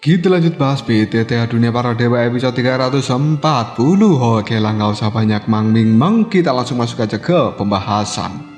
Kita lanjut bahas PTTA Dunia Para Dewa episode 340. Oke lah, nggak usah banyak mangming, kita langsung masuk aja ke pembahasan.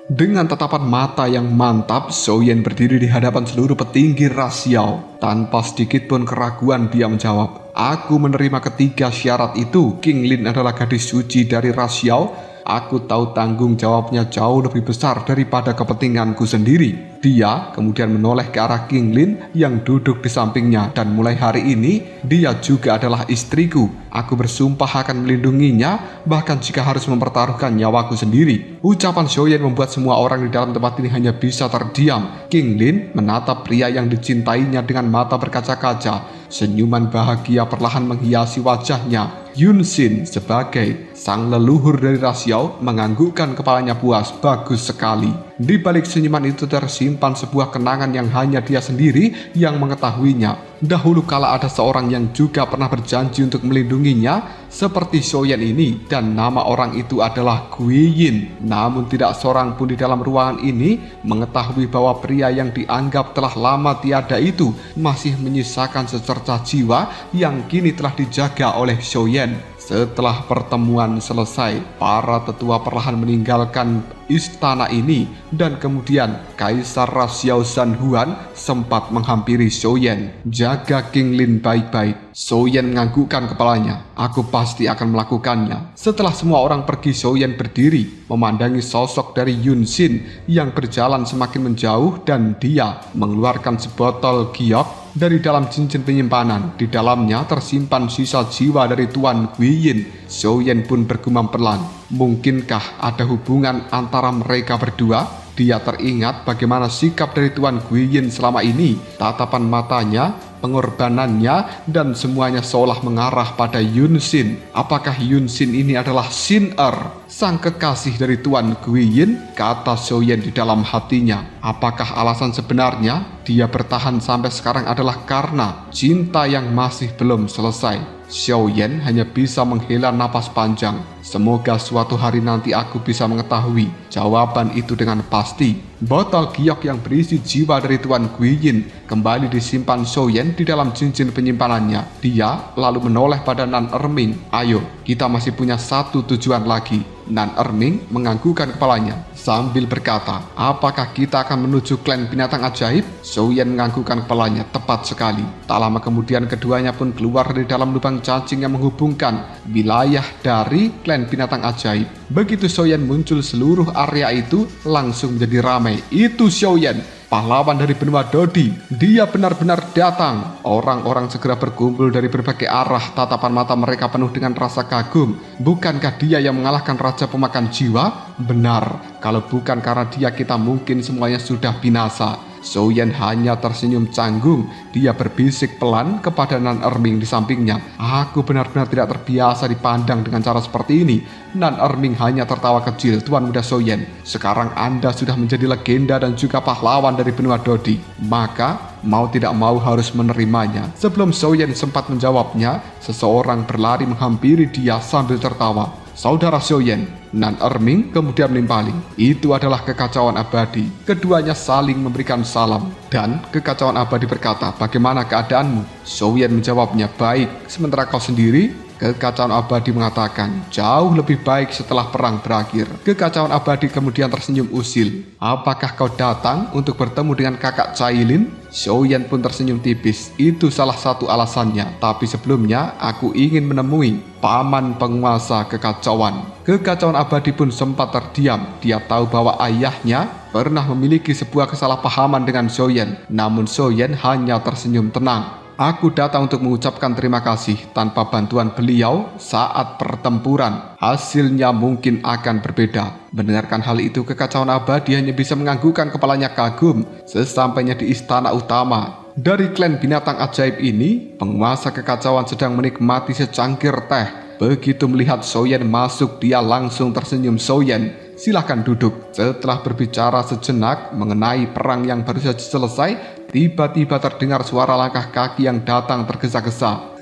Dengan tatapan mata yang mantap, Xiaoyan berdiri di hadapan seluruh petinggi ras Xiao. Tanpa sedikit pun keraguan dia menjawab, "Aku menerima ketiga syarat itu. King Lin adalah gadis suci dari ras Xiao. Aku tahu tanggung jawabnya jauh lebih besar daripada kepentinganku sendiri." Dia kemudian menoleh ke arah King Lin yang duduk di sampingnya, dan mulai hari ini dia juga adalah istriku. Aku bersumpah akan melindunginya, bahkan jika harus mempertaruhkan nyawaku sendiri. Ucapan Xiaoyan membuat semua orang di dalam tempat ini hanya bisa terdiam. King Lin menatap pria yang dicintainya dengan mata berkaca-kaca. Senyuman bahagia perlahan menghiasi wajahnya. Yun Xin sebagai sang leluhur dari ras Xiao menganggukkan kepalanya puas. Bagus sekali. Di balik senyuman itu tersimpan sebuah kenangan yang hanya dia sendiri yang mengetahuinya. Dahulu kala ada seorang yang juga pernah berjanji untuk melindunginya seperti Xiaoyan ini, dan nama orang itu adalah Gui Yin. Namun tidak seorang pun di dalam ruangan ini mengetahui bahwa pria yang dianggap telah lama tiada itu masih menyisakan secercah jiwa yang kini telah dijaga oleh Xiaoyan. Setelah pertemuan selesai, para tetua perlahan meninggalkan istana ini, dan kemudian Kaisar ras Xiao Zhan Huan sempat menghampiri Xiaoyan. "Jaga King Lin baik-baik." Xiaoyan menganggukkan kepalanya. "Aku pasti akan melakukannya." Setelah semua orang pergi, Xiaoyan berdiri memandangi sosok dari Yun Xin yang berjalan semakin menjauh, dan dia mengeluarkan sebotol giok dari dalam cincin penyimpanan. Di dalamnya tersimpan sisa jiwa dari Tuan Gui Yin. Xiaoyan pun bergumam pelan, "Mungkinkah ada hubungan antara mereka berdua?" Dia teringat bagaimana sikap dari Tuan Gui Yin selama ini. Tatapan matanya, pengorbanannya, dan semuanya seolah mengarah pada Yun Xin. Apakah Yun Xin ini adalah Xin sang kekasih dari Tuan Gui Yin? Kata Xiaoyan di dalam hatinya. Apakah alasan sebenarnya dia bertahan sampai sekarang adalah karena cinta yang masih belum selesai? Xiaoyan hanya bisa menghela napas panjang. Semoga suatu hari nanti aku bisa mengetahui jawaban itu dengan pasti. Botol giok yang berisi jiwa dari Tuan Gui Yin kembali disimpan Xiaoyan di dalam cincin penyimpanannya. Dia lalu menoleh pada Nan Erming. "Ayo, kita masih punya satu tujuan lagi." Nan Erming menganggukkan kepalanya sambil berkata, "Apakah kita akan menuju klan binatang ajaib?" Xiaoyan menganggukkan kepalanya. "Tepat sekali." Tak lama kemudian keduanya pun keluar dari dalam lubang cacing yang menghubungkan wilayah dari klan binatang ajaib. Begitu Xiaoyan muncul, seluruh area itu langsung menjadi ramai. Itu Xiaoyan, pahlawan dari benua Dodi. Dia benar-benar datang. Orang-orang segera berkumpul dari berbagai arah. Tatapan mata mereka penuh dengan rasa kagum. Bukankah dia yang mengalahkan Raja Pemakan Jiwa? Benar, kalau bukan karena dia, kita mungkin semuanya sudah binasa. Xiaoyan hanya tersenyum canggung. Dia berbisik pelan kepada Nan Erming di sampingnya. "Aku benar-benar tidak terbiasa dipandang dengan cara seperti ini." Nan Erming hanya tertawa kecil. "Tuan muda Xiaoyan, sekarang Anda sudah menjadi legenda dan juga pahlawan dari benua Dodi. Maka mau tidak mau harus menerimanya." Sebelum Xiaoyan sempat menjawabnya, seseorang berlari menghampiri dia sambil tertawa. "Saudara Xiaoyan." Nan Erming kemudian menimpali. "Itu adalah kekacauan abadi." Keduanya saling memberikan salam, dan kekacauan abadi berkata, "Bagaimana keadaanmu?" Xiaoyan menjawabnya, "Baik." "Sementara kau sendiri?" Kekacauan abadi mengatakan, "Jauh lebih baik setelah perang berakhir." Kekacauan abadi kemudian tersenyum usil. "Apakah kau datang untuk bertemu dengan kakak Cailin?" Xiaoyan pun tersenyum tipis. "Itu salah satu alasannya, tapi sebelumnya aku ingin menemui paman penguasa kekacauan." Kekacauan abadi pun sempat terdiam. Dia tahu bahwa ayahnya pernah memiliki sebuah kesalahpahaman dengan Xiaoyan. Namun Xiaoyan hanya tersenyum tenang. "Aku datang untuk mengucapkan terima kasih. Tanpa bantuan beliau saat pertempuran, hasilnya mungkin akan berbeda." Mendengarkan hal itu, kekacauan abadi hanya bisa menganggukkan kepalanya kagum. Sesampainya di istana utama dari klan binatang ajaib ini, penguasa kekacauan sedang menikmati secangkir teh. Begitu melihat Xiaoyan masuk, dia langsung tersenyum. "Xiaoyan, silahkan duduk." Setelah berbicara sejenak mengenai perang yang baru saja selesai, tiba-tiba terdengar suara langkah kaki yang datang tergesa-gesa.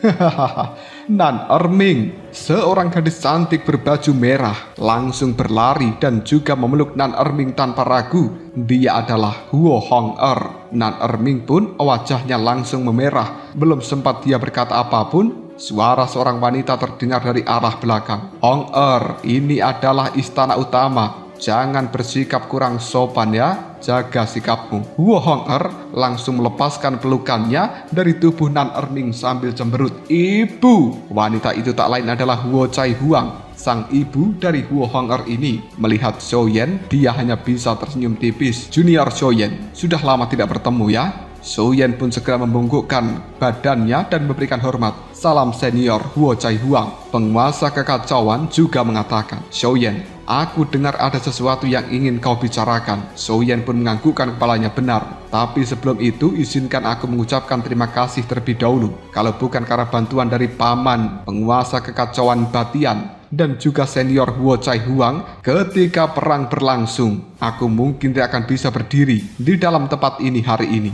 Nan Erming, seorang gadis cantik berbaju merah, langsung berlari dan juga memeluk Nan Erming tanpa ragu. Dia adalah Huo Hong-er. Nan Erming pun wajahnya langsung memerah. Belum sempat dia berkata apapun, suara seorang wanita terdengar dari arah belakang. "Hong-er, ini adalah istana utama. Jangan bersikap kurang sopan ya, jaga sikapmu." Huo Hong-er langsung melepaskan pelukannya dari tubuh Nan Erming sambil cemberut. "Ibu!" Wanita itu tak lain adalah Huo Cai Huang, sang ibu dari Huo Hong-er ini. Melihat Zhou Yan, dia hanya bisa tersenyum tipis. "Junior Zhou Yan, sudah lama tidak bertemu ya?" Zhou Yan pun segera membungkukkan badannya dan memberikan hormat. "Salam senior Huo Cai Huang." Penguasa kekacauan juga mengatakan, "Zhou Yan, aku dengar ada sesuatu yang ingin kau bicarakan." Zhou Yan pun menganggukkan kepalanya, "Benar. Tapi sebelum itu izinkan aku mengucapkan terima kasih terlebih dahulu. Kalau bukan karena bantuan dari paman, penguasa kekacauan Batian, dan juga senior Huo Cai Huang, ketika perang berlangsung, aku mungkin tidak akan bisa berdiri di dalam tempat ini hari ini."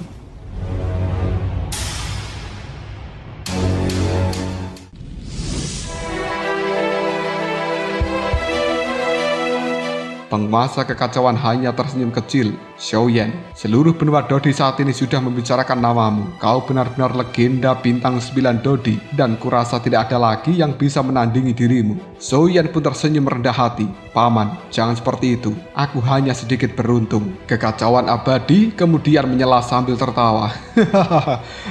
Penguasa kekacauan hanya tersenyum kecil. "Zhou Yan, seluruh benua Dodi saat ini sudah membicarakan namamu. Kau benar-benar legenda bintang 9 Dodi, dan kurasa tidak ada lagi yang bisa menandingi dirimu." Zhou Yan pun tersenyum rendah hati. "Paman, jangan seperti itu. Aku hanya sedikit beruntung." Kekacauan abadi kemudian menyela sambil tertawa.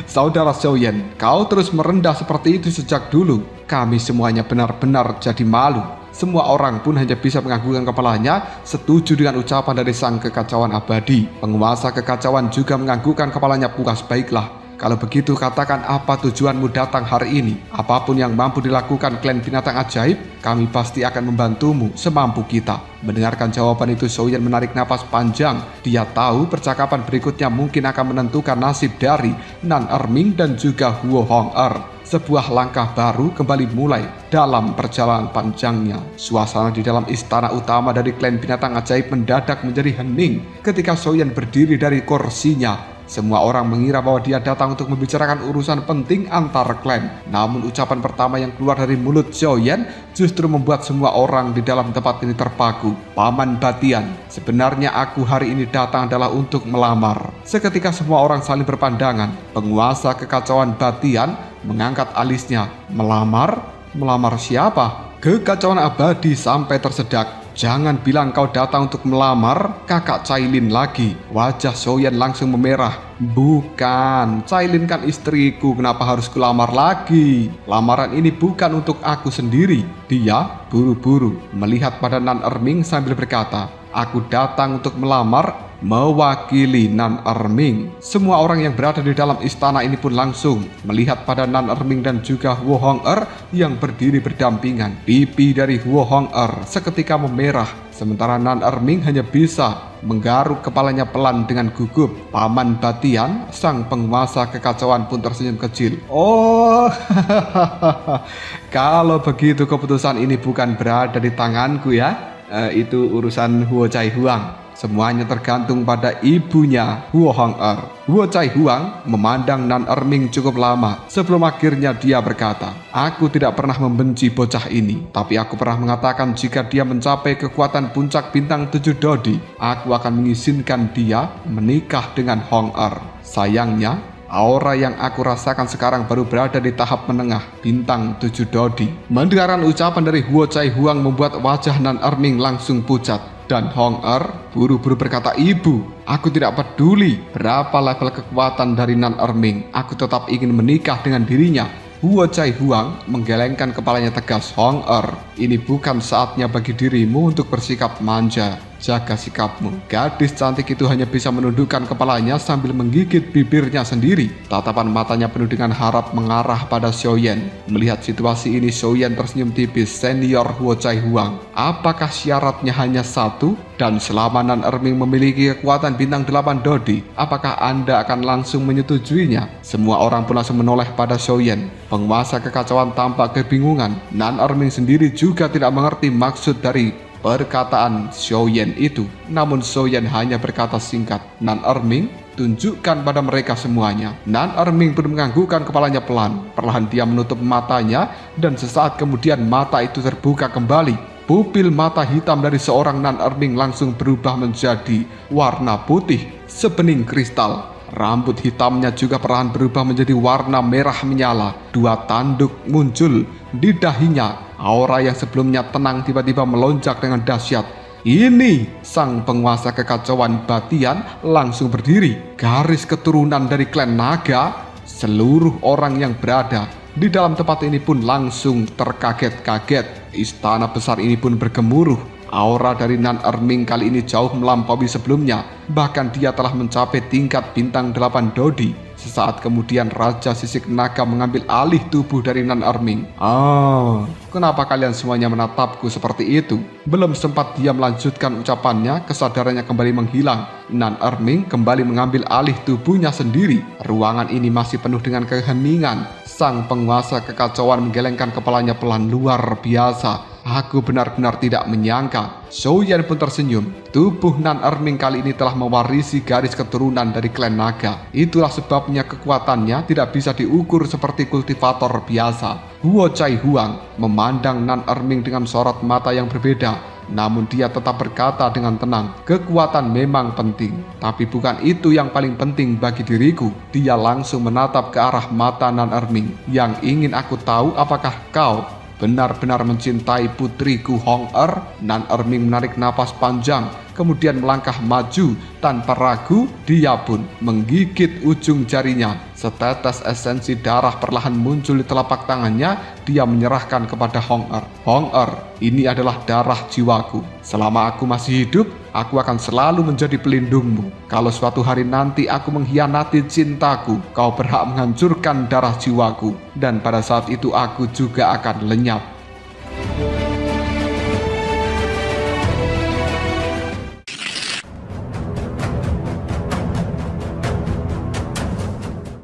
"Saudara Zhou Yan, kau terus merendah seperti itu sejak dulu. Kami semuanya benar-benar jadi malu." Semua orang pun hanya bisa menganggukkan kepalanya, setuju dengan ucapan dari sang kekacauan abadi. Penguasa kekacauan juga menganggukkan kepalanya puas. "Baiklah, kalau begitu katakan apa tujuanmu datang hari ini. Apapun yang mampu dilakukan klan binatang ajaib, kami pasti akan membantumu semampu kita." Mendengarkan jawaban itu, Zhou Yan menarik napas panjang. Dia tahu percakapan berikutnya mungkin akan menentukan nasib dari Nan Erming dan juga Huo Hong-er. Sebuah langkah baru kembali mulai dalam perjalanan panjangnya. Suasana di dalam istana utama dari klan binatang ajaib mendadak menjadi hening ketika Zhou Yan berdiri dari kursinya. Semua orang mengira bahwa dia datang untuk membicarakan urusan penting antar klan. Namun ucapan pertama yang keluar dari mulut Zhou Yan justru membuat semua orang di dalam tempat ini terpaku. "Paman Batian, sebenarnya aku hari ini datang adalah untuk melamar." Seketika semua orang saling berpandangan. Penguasa kekacauan Batian mengangkat alisnya. "Melamar? Melamar siapa?" Kekacauan abadi sampai tersedak. "Jangan bilang kau datang untuk melamar kakak Cailin lagi." Wajah Zhou Yan langsung memerah. "Bukan, Cailin kan istriku, kenapa harus kulamar lagi? Lamaran ini bukan untuk aku sendiri." Dia buru-buru melihat pada Nan Erming sambil berkata, "Aku datang untuk melamar mewakili Nan Erming." Semua orang yang berada di dalam istana ini pun langsung melihat pada Nan Erming dan juga Huo Hong-er yang berdiri berdampingan. Pipi dari Huo Hong-er seketika memerah, sementara Nan Erming hanya bisa menggaruk kepalanya pelan dengan gugup. Paman Batian, sang penguasa kekacauan pun tersenyum kecil. "Oh, kalau begitu keputusan ini bukan berada di tanganku ya. Itu urusan Huo Cai Huang. Semuanya tergantung pada ibunya, Huo Hong-er." Huo Cai Huang memandang Nan Erming cukup lama sebelum akhirnya dia berkata, "Aku tidak pernah membenci bocah ini, tapi aku pernah mengatakan jika dia mencapai kekuatan puncak bintang 7 Dodi, aku akan mengizinkan dia menikah dengan Hong-er. Sayangnya, aura yang aku rasakan sekarang baru berada di tahap menengah bintang 7 Dodi." Mendengarkan ucapan dari Huo Cai Huang membuat wajah Nan Erming langsung pucat. Dan Hong-er buru-buru berkata, "Ibu, aku tidak peduli berapa level kekuatan dari Nan Erming. Aku tetap ingin menikah dengan dirinya." Huo Cai Huang menggelengkan kepalanya tegas. "Hong-er, ini bukan saatnya bagi dirimu untuk bersikap manja. Jaga sikapmu." Gadis cantik itu hanya bisa menundukkan kepalanya sambil menggigit bibirnya sendiri. Tatapan matanya penuh dengan harap mengarah pada Zhou Yan. Melihat situasi ini, Zhou Yan tersenyum tipis. "Senior Huo Cai Huang, apakah syaratnya hanya satu? Dan selama Nan Erming memiliki kekuatan bintang 8 Dodi, apakah Anda akan langsung menyetujuinya?" Semua orang pun langsung menoleh pada Zhou Yan. Penguasa kekacauan tampak kebingungan. Nan Erming sendiri juga tidak mengerti maksud dari perkataan Zhou Yan itu. Namun Zhou Yan hanya berkata singkat, "Nan Erming, tunjukkan pada mereka semuanya. Nan Erming pun menganggukkan kepalanya pelan. Perlahan dia menutup matanya dan sesaat kemudian mata itu terbuka kembali. Pupil mata hitam dari seorang Nan Erming langsung berubah menjadi warna putih sebening kristal. Rambut hitamnya juga perlahan berubah menjadi warna merah menyala. 2 tanduk muncul di dahinya. Aura yang sebelumnya tenang tiba-tiba melonjak dengan dahsyat. Ini sang penguasa kekacauan Batian langsung berdiri. Garis keturunan dari klan naga. Seluruh orang yang berada di dalam tempat ini pun langsung terkaget-kaget. Istana besar ini pun bergemuruh. Aura dari Nan Erming kali ini jauh melampaui sebelumnya. Bahkan dia telah mencapai tingkat bintang 8 Dodi. Sesaat kemudian Raja Sisik Naga mengambil alih tubuh dari Nan Erming. Kenapa kalian semuanya menatapku seperti itu? Belum sempat dia melanjutkan ucapannya, kesadarannya kembali menghilang. Nan Erming kembali mengambil alih tubuhnya sendiri. Ruangan ini masih penuh dengan keheningan. Sang penguasa kekacauan menggelengkan kepalanya pelan. Luar biasa. Aku benar-benar tidak menyangka. Zhou Yan pun tersenyum. Tubuh Nan Erming kali ini telah mewarisi garis keturunan dari klan naga. Itulah sebabnya kekuatannya tidak bisa diukur seperti kultivator biasa. Huo Cai Huang memandang Nan Erming dengan sorot mata yang berbeda. Namun dia tetap berkata dengan tenang, kekuatan memang penting, tapi bukan itu yang paling penting bagi diriku. Dia langsung menatap ke arah mata Nan Erming. Yang ingin aku tahu, apakah kau benar-benar mencintai putriku Hong Er? Nan Erming menarik napas panjang, kemudian melangkah maju. Tanpa ragu, dia pun menggigit ujung jarinya. Setetes esensi darah perlahan muncul di telapak tangannya. Dia menyerahkan kepada Hong Er. Hong Er, ini adalah darah jiwaku. Selama aku masih hidup, aku akan selalu menjadi pelindungmu. Kalau suatu hari nanti aku mengkhianati cintaku, kau berhak menghancurkan darah jiwaku. Dan pada saat itu aku juga akan lenyap.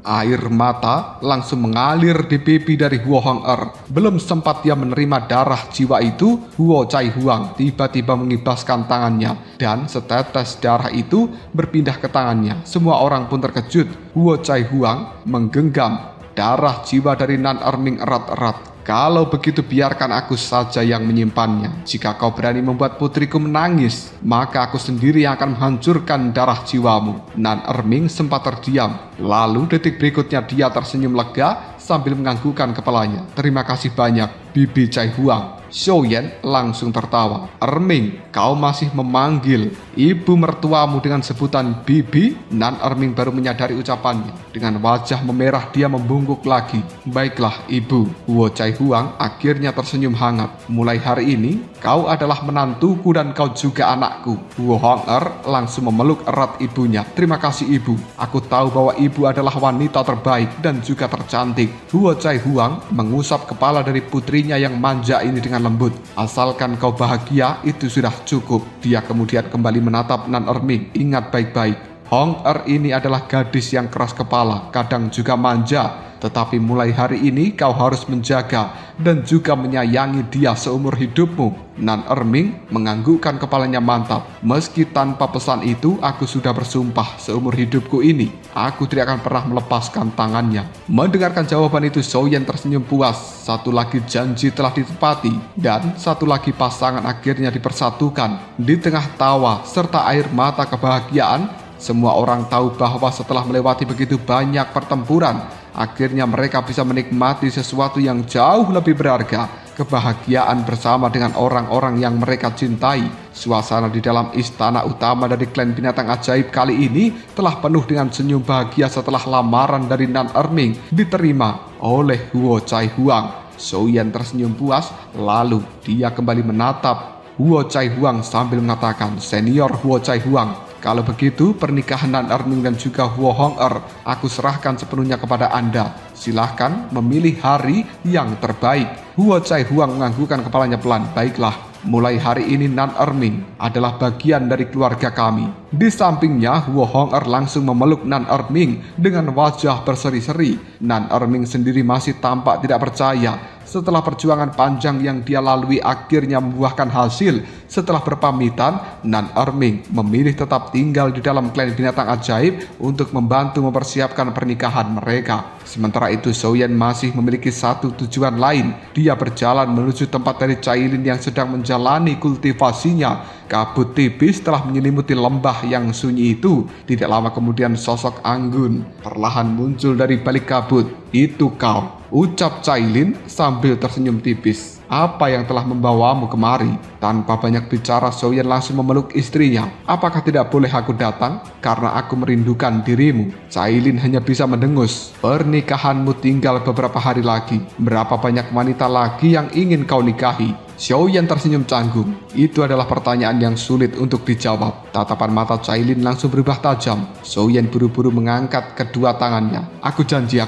Air mata langsung mengalir di pipi dari Huo Hong Er. Belum sempat dia menerima darah jiwa itu, Huo Cai Huang tiba-tiba mengibaskan tangannya. Dan setetes darah itu berpindah ke tangannya. Semua orang pun terkejut. Huo Cai Huang menggenggam darah jiwa dari Nan Erming erat-erat. Kalau begitu biarkan aku saja yang menyimpannya. Jika kau berani membuat putriku menangis, maka aku sendiri yang akan menghancurkan darah jiwamu. Nan Erming sempat terdiam. Lalu detik berikutnya dia tersenyum lega sambil menganggukkan kepalanya. Terima kasih banyak, Bibi Cai Huang. Zhou Yan langsung tertawa. Erming, kau masih memanggil ibu mertuamu dengan sebutan Bibi? Nan Erming baru menyadari ucapannya. Dengan wajah memerah dia membungkuk lagi. Baiklah ibu. Huo Cai Huang akhirnya tersenyum hangat. Mulai hari ini kau adalah menantuku dan kau juga anakku. Huo Hong Er langsung memeluk erat ibunya. Terima kasih ibu. Aku tahu bahwa ibu adalah wanita terbaik dan juga tercantik. Huo Cai Huang mengusap kepala dari putrinya yang manja ini dengan lembut. Asalkan kau bahagia, itu sudah cukup. Dia kemudian kembali menatap Nan Erming. Ingat baik-baik, Hong Er ini adalah gadis yang keras kepala, kadang juga manja. Tetapi mulai hari ini kau harus menjaga dan juga menyayangi dia seumur hidupmu. Nan Erming menganggukkan kepalanya mantap. Meski tanpa pesan itu, aku sudah bersumpah seumur hidupku ini, aku tidak akan pernah melepaskan tangannya. Mendengarkan jawaban itu, Zhou Yan tersenyum puas. Satu lagi janji telah ditepati dan satu lagi pasangan akhirnya dipersatukan. Di tengah tawa serta air mata kebahagiaan, semua orang tahu bahwa setelah melewati begitu banyak pertempuran, akhirnya mereka bisa menikmati sesuatu yang jauh lebih berharga. Kebahagiaan bersama dengan orang-orang yang mereka cintai. Suasana di dalam istana utama dari klan binatang ajaib kali ini telah penuh dengan senyum bahagia setelah lamaran dari Nan Erming diterima oleh Huo Cai Huang. Zhou Yan tersenyum puas, lalu dia kembali menatap Huo Cai Huang sambil mengatakan, Senior Huo Cai Huang, kalau begitu pernikahan Nan Erming dan juga Huo Hong Er aku serahkan sepenuhnya kepada Anda. Silahkan memilih hari yang terbaik. Huo Cai Huang menganggukkan kepalanya pelan. Baiklah, mulai hari ini Nan Erming adalah bagian dari keluarga kami. Di sampingnya, Huo Hong Er langsung memeluk Nan Erming dengan wajah berseri-seri. Nan Erming sendiri masih tampak tidak percaya. setelah perjuangan panjang yang dia lalui akhirnya membuahkan hasil. Setelah berpamitan, Nan Erming memilih tetap tinggal di dalam klan binatang ajaib untuk membantu mempersiapkan pernikahan mereka. Sementara itu Soyen masih memiliki satu tujuan lain. Dia berjalan menuju tempat dari Cailin yang sedang menjalani kultivasinya. Kabut tipis telah menyelimuti lembah yang sunyi itu. Tidak lama kemudian sosok Anggun perlahan muncul dari balik kabut. "Itu kau," ucap Cailin sambil tersenyum tipis. "Apa yang telah membawamu kemari?" Tanpa banyak bicara, Soyen langsung memeluk istrinya. "Apakah tidak boleh aku datang? Karena aku merindukan dirimu." Cailin hanya bisa mendengus. "Pernikahanmu tinggal beberapa hari lagi. Berapa banyak wanita lagi yang ingin kau nikahi?" Soyen tersenyum canggung. Itu adalah pertanyaan yang sulit untuk dijawab. Tatapan mata Cailin langsung berubah tajam. Soyen buru-buru mengangkat kedua tangannya. Aku janji.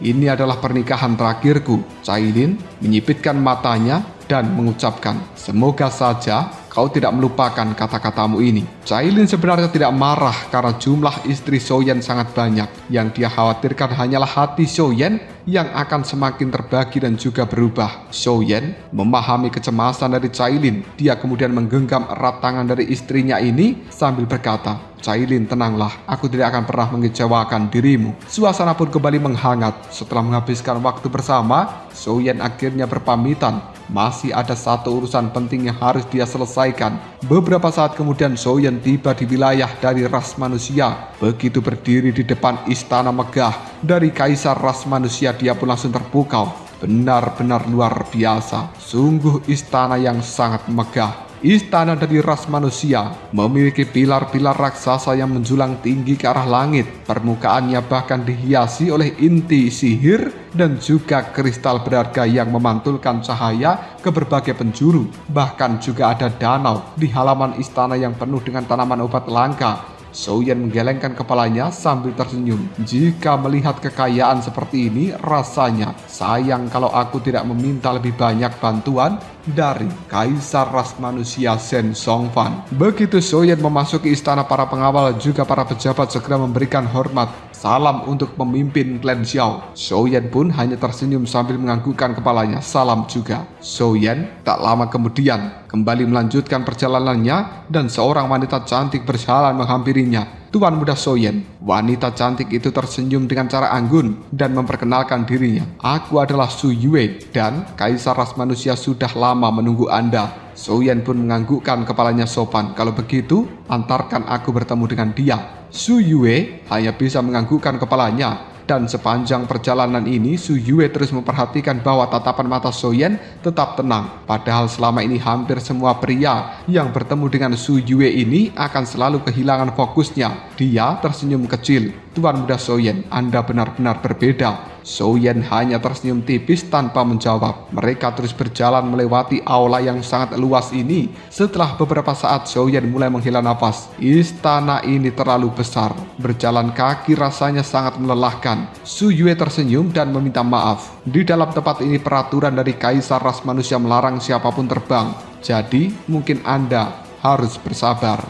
Ini adalah pernikahan terakhirku." Cailin menyipitkan matanya dan mengucapkan, "Semoga saja kau tidak melupakan kata-katamu ini." Cailin sebenarnya tidak marah karena jumlah istri Soyen sangat banyak. Yang dia khawatirkan hanyalah hati Soyen yang akan semakin terbagi dan juga berubah. Soyen memahami kecemasan dari Cailin. Dia kemudian menggenggam erat tangan dari istrinya ini sambil berkata, "Cailin, tenanglah, aku tidak akan pernah mengecewakan dirimu." Suasana pun kembali menghangat. Setelah menghabiskan waktu bersama, Soyen akhirnya berpamitan. Masih ada satu urusan penting yang harus dia selesaikan. Beberapa saat kemudian Soyen tiba di wilayah dari ras manusia. Begitu berdiri di depan istana megah dari kaisar ras manusia, dia pun langsung terpukau. Benar-benar luar biasa. Sungguh istana yang sangat megah. Istana dari ras manusia memiliki pilar-pilar raksasa yang menjulang tinggi ke arah langit. Permukaannya bahkan dihiasi oleh inti sihir dan juga kristal berharga yang memantulkan cahaya ke berbagai penjuru. Bahkan juga ada danau di halaman istana yang penuh dengan tanaman obat langka. Soyen menggelengkan kepalanya sambil tersenyum. Jika melihat kekayaan seperti ini, rasanya sayang kalau aku tidak meminta lebih banyak bantuan dari Kaisar Ras Manusia Shen Songfan. Begitu Soyen memasuki istana, para pengawal juga para pejabat segera memberikan hormat. Salam untuk pemimpin klan Xiao. Soyen pun hanya tersenyum sambil menganggukkan kepalanya. Salam juga. Soyen tak lama kemudian kembali melanjutkan perjalanannya dan seorang wanita cantik berjalan menghampirinya. "Tuan muda Soyen." Wanita cantik itu tersenyum dengan cara anggun dan memperkenalkan dirinya. "Aku adalah Su Yue dan Kaisar Ras Manusia sudah lama menunggu Anda." Soyen pun menganggukkan kepalanya sopan. "Kalau begitu, antarkan aku bertemu dengan dia." Su Yue hanya bisa menganggukkan kepalanya. Dan sepanjang perjalanan ini, Su Yue terus memperhatikan bahwa tatapan mata Soyen tetap tenang. Padahal selama ini hampir semua pria yang bertemu dengan Su Yue ini akan selalu kehilangan fokusnya. Dia tersenyum kecil. "Tuan muda Soyen, Anda benar-benar berbeda." Soyen hanya tersenyum tipis tanpa menjawab. Mereka terus berjalan melewati aula yang sangat luas ini. Setelah beberapa saat, Soyen mulai menghela nafas. Istana ini terlalu besar. Berjalan kaki rasanya sangat melelahkan. Su Yue tersenyum dan meminta maaf. Di dalam tempat ini peraturan dari Kaisar Ras Manusia melarang siapapun terbang. Jadi mungkin Anda harus bersabar.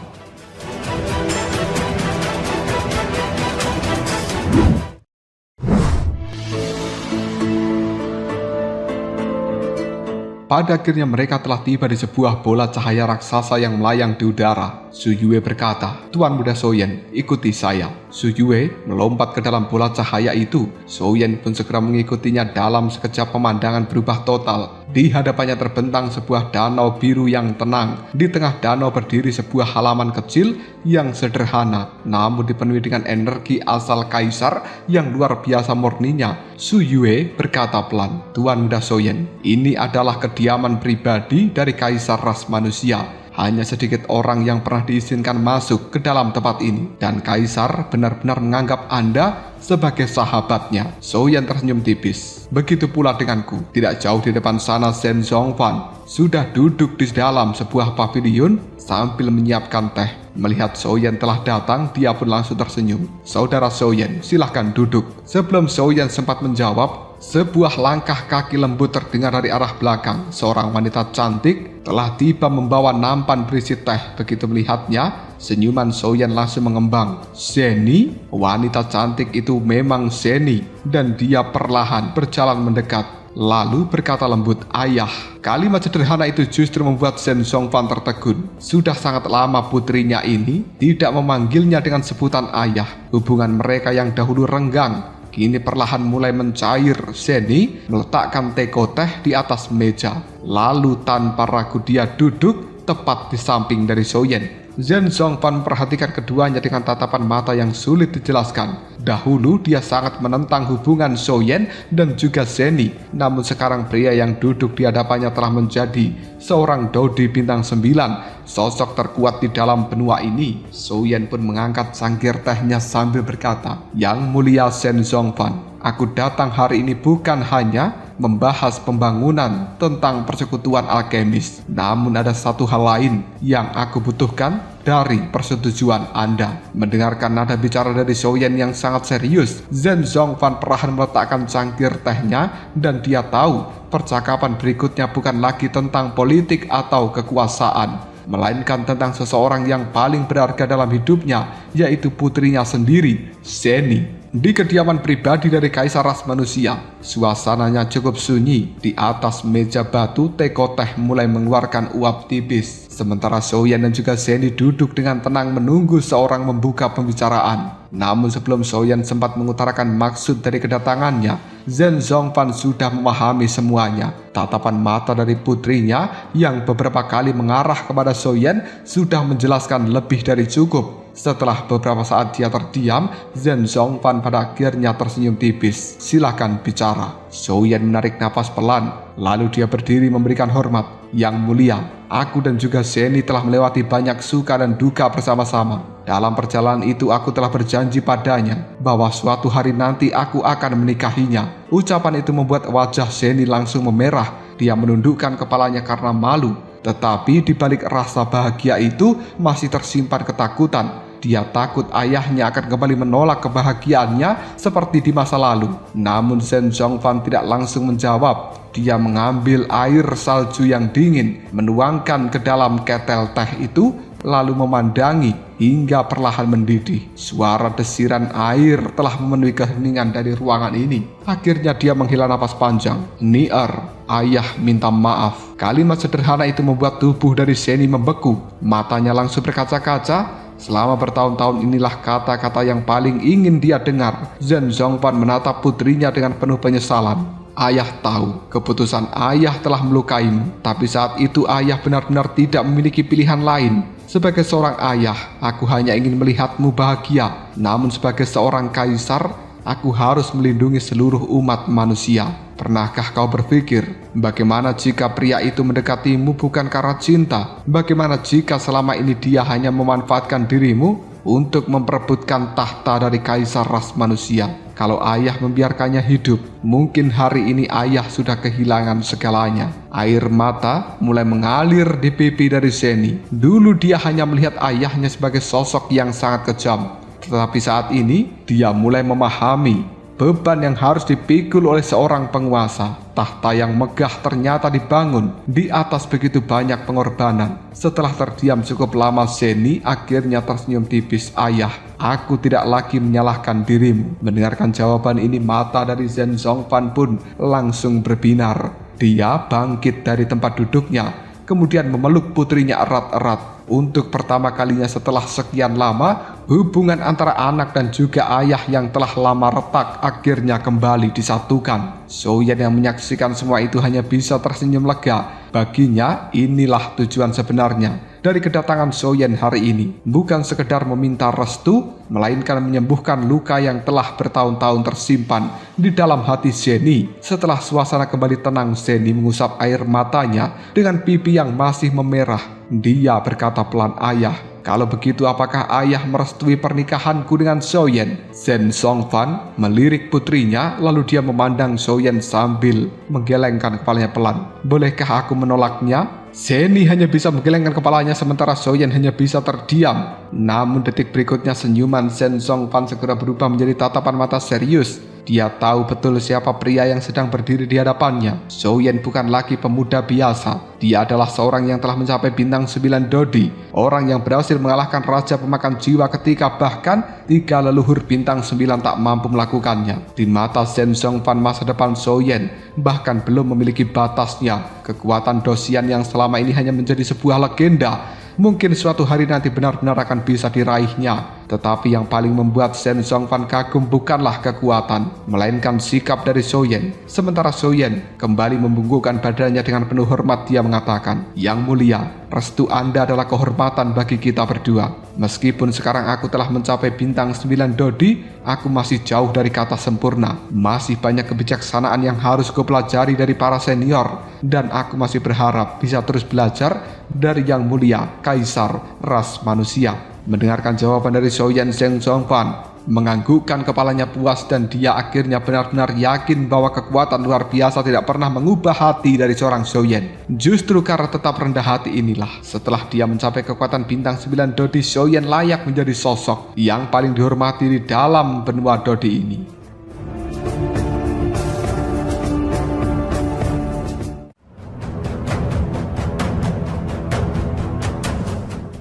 Pada akhirnya mereka telah tiba di sebuah bola cahaya raksasa yang melayang di udara. Su Yue berkata, "Tuan muda Soyen, ikuti saya." Su Yue melompat ke dalam bola cahaya itu. Soyen pun segera mengikutinya. Dalam sekejap pemandangan berubah total. Di hadapannya terbentang sebuah danau biru yang tenang. Di tengah danau berdiri sebuah halaman kecil yang sederhana, namun dipenuhi dengan energi asal kaisar yang luar biasa murninya. Su Yue berkata pelan, "Tuan muda Soyen, ini adalah kediaman pribadi dari Kaisar Ras Manusia. Hanya sedikit orang yang pernah diizinkan masuk ke dalam tempat ini. Dan Kaisar benar-benar menganggap Anda sebagai sahabatnya." Soyen tersenyum tipis. "Begitu pula denganku." Tidak jauh di depan sana, Shen Songfan sudah duduk di dalam sebuah pavilion sambil menyiapkan teh. Melihat Soyen telah datang, dia pun langsung tersenyum. "Saudara Soyen, silahkan duduk." Sebelum Soyen sempat menjawab, sebuah langkah kaki lembut terdengar dari arah belakang. Seorang wanita cantik telah tiba membawa nampan berisi teh. Begitu melihatnya, senyuman Soyen langsung mengembang. "Zeni?" Wanita cantik itu memang Zeni, dan dia perlahan berjalan mendekat. lalu berkata lembut, "Ayah." Kalimat sederhana itu justru membuat Zhen Zongfan tertegun. Sudah sangat lama putrinya ini tidak memanggilnya dengan sebutan ayah. Hubungan mereka yang dahulu renggang kini perlahan mulai mencair. Zhenny meletakkan teko teh di atas meja. Lalu tanpa ragu dia duduk tepat di samping dari Soyen. Zhen Zongfan memperhatikan keduanya dengan tatapan mata yang sulit dijelaskan. Dahulu dia sangat menentang hubungan Soyen dan juga Zhenny. Namun sekarang pria yang duduk di hadapannya telah menjadi seorang Dodi bintang 9, sosok terkuat di dalam benua ini. Soyen pun mengangkat cangkir tehnya sambil berkata, "Yang mulia Zhen Zongfan, aku datang hari ini bukan hanya membahas pembangunan tentang persekutuan alkemis. Namun ada satu hal lain yang aku butuhkan dari persetujuan Anda." Mendengarkan nada bicara dari Soyen yang sangat serius, Zhen Zongfan perlahan meletakkan cangkir tehnya dan dia tahu percakapan berikutnya bukan lagi tentang politik atau kekuasaan, melainkan tentang seseorang yang paling berharga dalam hidupnya, yaitu putrinya sendiri, Zhenny. Di kediaman pribadi dari Kaisar Ras Manusia, suasananya cukup sunyi. Di atas meja batu, teko teh mulai mengeluarkan uap tipis. Sementara Soyen dan juga Zhenny duduk dengan tenang menunggu seorang membuka pembicaraan. Namun sebelum Soyen sempat mengutarakan maksud dari kedatangannya, Zhen Zongfan sudah memahami semuanya. Tatapan mata dari putrinya yang beberapa kali mengarah kepada Soyen sudah menjelaskan lebih dari cukup. Setelah beberapa saat dia terdiam, Zhen Zongfan pada akhirnya tersenyum tipis. "Silakan bicara." Soyen menarik napas pelan, lalu dia berdiri memberikan hormat. "Yang mulia, aku dan juga Zhenny telah melewati banyak suka dan duka bersama-sama. Dalam perjalanan itu aku telah berjanji padanya bahwa suatu hari nanti aku akan menikahinya." Ucapan itu membuat wajah Zhenny langsung memerah. Dia menundukkan kepalanya karena malu. Tetapi di balik rasa bahagia itu masih tersimpan ketakutan. Dia takut ayahnya akan kembali menolak kebahagiaannya seperti di masa lalu. Namun Zhen Zongfan tidak langsung menjawab. Dia mengambil air salju yang dingin, menuangkan ke dalam ketel teh itu, lalu memandangi hingga perlahan mendidih. Suara desiran air telah memenuhi keheningan dari ruangan ini. Akhirnya dia menghela napas panjang. "Nier, ayah minta maaf." Kalimat sederhana itu membuat tubuh dari Zhenny membeku. Matanya langsung berkaca-kaca. Selama bertahun-tahun inilah kata-kata yang paling ingin dia dengar. Zhen Zongfan menatap putrinya dengan penuh penyesalan. "Ayah tahu keputusan ayah telah melukaimu, tapi saat itu ayah benar-benar tidak memiliki pilihan lain. Sebagai seorang ayah, aku hanya ingin melihatmu bahagia. Namun sebagai seorang kaisar, aku harus melindungi seluruh umat manusia. Pernahkah kau berpikir, bagaimana jika pria itu mendekatimu bukan karena cinta? Bagaimana jika selama ini dia hanya memanfaatkan dirimu untuk memperebutkan tahta dari Kaisar Ras Manusia? Kalau ayah membiarkannya hidup, mungkin hari ini ayah sudah kehilangan segalanya." Air mata mulai mengalir di pipi dari Zhenny. Dulu dia hanya melihat ayahnya sebagai sosok yang sangat kejam. Tetapi saat ini dia mulai memahami beban yang harus dipikul oleh seorang penguasa. Tahta yang megah ternyata dibangun di atas begitu banyak pengorbanan. Setelah terdiam cukup lama, Zhenny akhirnya tersenyum tipis. "Ayah, aku tidak lagi menyalahkan dirimu." Mendengarkan jawaban ini, mata dari Zhen Zongfan pun langsung berbinar. Dia bangkit dari tempat duduknya, kemudian memeluk putrinya erat-erat. Untuk pertama kalinya setelah sekian lama, hubungan antara anak dan juga ayah yang telah lama retak akhirnya kembali disatukan. Soyen yang menyaksikan semua itu hanya bisa tersenyum lega. Baginya, inilah tujuan sebenarnya dari kedatangan Soyen hari ini. Bukan sekedar meminta restu, melainkan menyembuhkan luka yang telah bertahun-tahun tersimpan di dalam hati Zhenny. Setelah suasana kembali tenang, Zhenny mengusap air matanya dengan pipi yang masih memerah. Dia berkata pelan, "Ayah, kalau begitu apakah ayah merestui pernikahanku dengan Soyen?" Zhen Zongfan melirik putrinya, lalu dia memandang Soyen sambil menggelengkan kepalanya pelan. "Bolehkah aku menolaknya?" Zhenny hanya bisa menggelengkan kepalanya sementara Soyen hanya bisa terdiam. Namun detik berikutnya senyuman Zhen Zongfan segera berubah menjadi tatapan mata serius. Dia tahu betul siapa pria yang sedang berdiri di hadapannya. Souyen bukan lagi pemuda biasa. Dia adalah seorang yang telah mencapai bintang 9 Dodi. Orang yang berhasil mengalahkan Raja Pemakan Jiwa ketika bahkan 3 leluhur bintang 9 tak mampu melakukannya. Di mata Shen Zhongfan, masa depan Souyen bahkan belum memiliki batasnya. Kekuatan Dosian yang selama ini hanya menjadi sebuah legenda, mungkin suatu hari nanti benar-benar akan bisa diraihnya. Tetapi yang paling membuat Shen Zhongfan kagum bukanlah kekuatan, melainkan sikap dari Souyen. Sementara Souyen kembali membungkukkan badannya dengan penuh hormat, dia mengatakan, "Yang mulia, restu Anda adalah kehormatan bagi kita berdua. Meskipun sekarang aku telah mencapai bintang 9 Dodi, aku masih jauh dari kata sempurna. Masih banyak kebijaksanaan yang harus ku pelajari dari para senior, dan aku masih berharap bisa terus belajar dari Yang Mulia, Kaisar Ras Manusia." Mendengarkan jawaban dari Souyen, Shen Zhongfan menganggukkan kepalanya puas, dan dia akhirnya benar-benar yakin bahwa kekuatan luar biasa tidak pernah mengubah hati dari seorang Souyen. Justru karena tetap rendah hati inilah, setelah dia mencapai kekuatan bintang 9 Dodi, Souyen layak menjadi sosok yang paling dihormati di dalam benua Dodi ini.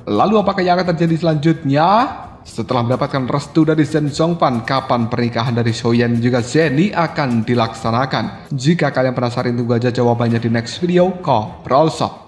Lalu apakah yang akan terjadi selanjutnya? Setelah mendapatkan restu dari Shen Zhongfan, kapan pernikahan dari Souyen juga Zeni akan dilaksanakan? Jika kalian penasaran, tunggu aja jawabannya di next video. Koprol Shop.